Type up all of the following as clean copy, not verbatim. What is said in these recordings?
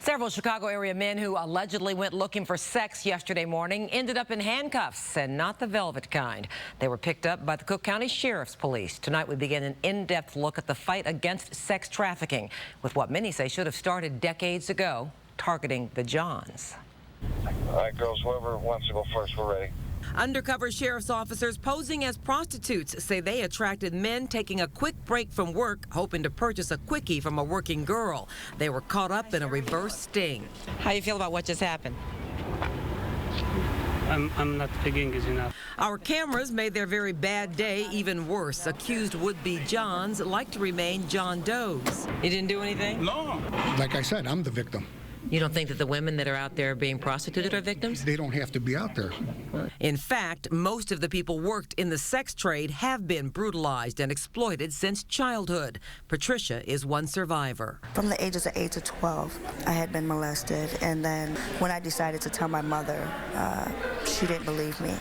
Several Chicago area men who allegedly went looking for sex yesterday morning ended up in handcuffs, and not the velvet kind. They were picked up by the Cook County Sheriff's Police. Tonight we begin an in-depth look at the fight against sex trafficking, with what many say should have started decades ago, targeting the Johns. All right, girls, whoever wants to go first, we're ready. Undercover sheriff's officers posing as prostitutes say they attracted men taking a quick break from work, hoping to purchase a quickie from a working girl. They were caught up in a reverse sting. How you feel about what just happened? I'm not taking it enough. Our cameras made their very bad day even worse. Accused would-be Johns like to remain John Does. You didn't do anything? No. Like I said, I'm the victim. You don't think that the women that are out there being prostituted are victims? They don't have to be out there. In fact, most of the people worked in the sex trade have been brutalized and exploited since childhood. Patricia is one survivor. From the ages of 8 to 12, I had been molested, and then when I decided to tell my mother, she didn't believe me.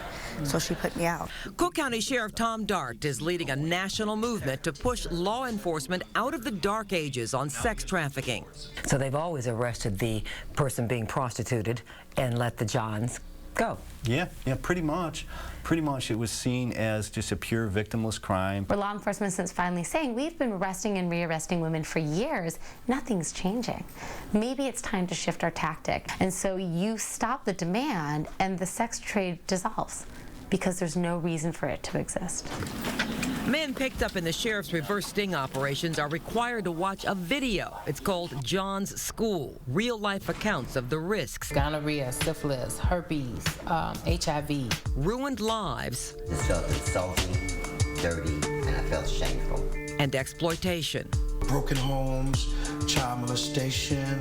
So she put me out. Cook County Sheriff Tom Dart is leading a national movement to push law enforcement out of the dark ages on sex trafficking. So they've always arrested the person being prostituted and let the Johns go. Yeah, pretty much. Pretty much it was seen as just a pure victimless crime. But law enforcement is finally saying we've been arresting and rearresting women for years. Nothing's changing. Maybe it's time to shift our tactic. And so you stop the demand and the sex trade dissolves because there's no reason for it to exist. Men picked up in the sheriff's reverse sting operations are required to watch a video. It's called John's School, real-life accounts of the risks. Gonorrhea, syphilis, herpes, HIV. Ruined lives. This felt insulting, dirty, and I felt shameful. And exploitation. Broken homes, child molestation,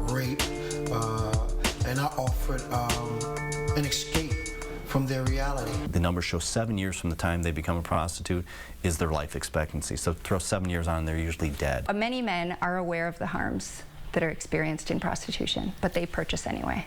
rape, and I offered an escape from their reality. The numbers show 7 years from the time they become a prostitute is their life expectancy. So throw 7 years on, they're usually dead. Many men are aware of the harms that are experienced in prostitution, but they purchase anyway.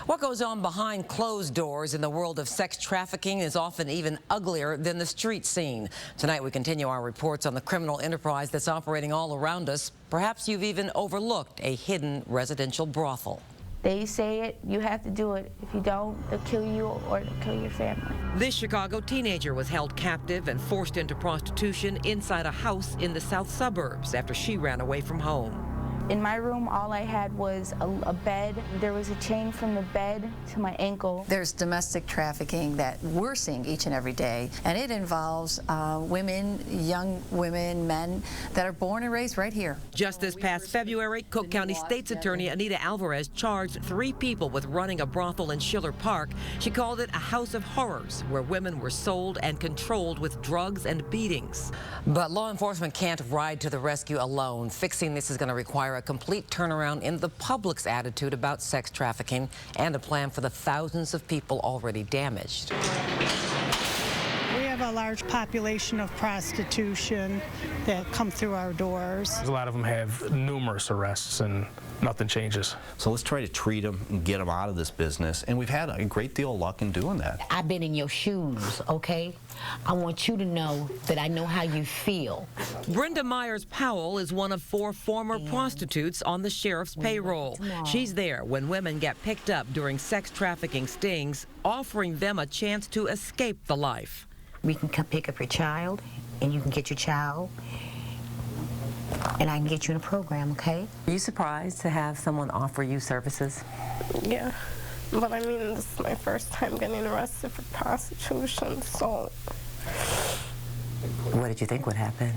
What goes on behind closed doors in the world of sex trafficking is often even uglier than the street scene. Tonight we continue our reports on the criminal enterprise that's operating all around us. Perhaps you've even overlooked a hidden residential brothel. They say it, you have to do it. If you don't, they'll kill you or they'll kill your family. This Chicago teenager was held captive and forced into prostitution inside a house in the south suburbs after she ran away from home. In my room, all I had was a bed. There was a chain from the bed to my ankle. There's domestic trafficking that we're seeing each and every day, and it involves women, young women, men that are born and raised right here. Just this past February, Cook County State's Attorney Anita Alvarez charged 3 people with running a brothel in Schiller Park. She called it a house of horrors where women were sold and controlled with drugs and beatings. But law enforcement can't ride to the rescue alone. Fixing this is going to require a complete turnaround in the public's attitude about sex trafficking and a plan for the thousands of people already damaged. We have a large population of prostitution that come through our doors. A lot of them have numerous arrests and nothing changes. So let's try to treat them and get them out of this business, and we've had a great deal of luck in doing that. I've been in your shoes, okay? I want you to know that I know how you feel. Brenda Myers-Powell is one of 4 former prostitutes on the sheriff's payroll. She's there when women get picked up during sex trafficking stings, offering them a chance to escape the life. We can come pick up your child, and you can get your child, and I can get you in a program, okay? Are you surprised to have someone offer you services? Yeah, but I mean, this is my first time getting arrested for prostitution, so... What did you think would happen?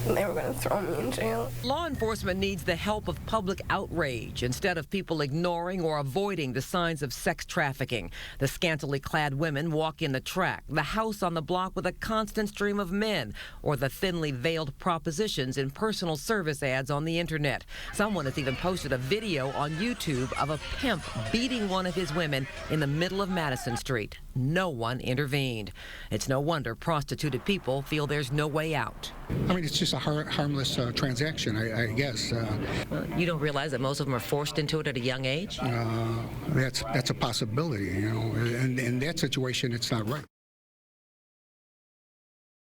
They were going to throw me in jail. Law enforcement needs the help of public outrage instead of people ignoring or avoiding the signs of sex trafficking. The scantily clad women walk in the track, the house on the block with a constant stream of men, or the thinly veiled propositions in personal service ads on the internet. Someone has even posted a video on YouTube of a pimp beating one of his women in the middle of Madison Street. No one intervened. It's no wonder prostituted people feel there's no way out. I mean, it's just a harmless transaction, I guess. Well, you don't realize that most of them are forced into it at a young age? That's a possibility, you know. In that situation, it's not right.